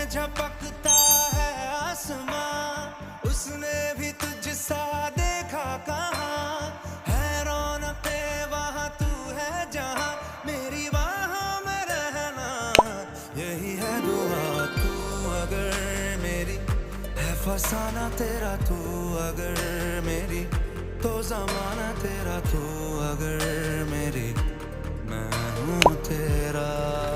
में झपकता है आसमां, उसने भी तुझसा देखा कहाँ। है रौनके वहाँ तू है जहाँ, मेरी बाहों में रहना यही है दुआ। तू अगर मेरी है फसाना तेरा, तू अगर मेरी तो जमाना तेरा, तू अगर मेरी मैं हूँ तेरा।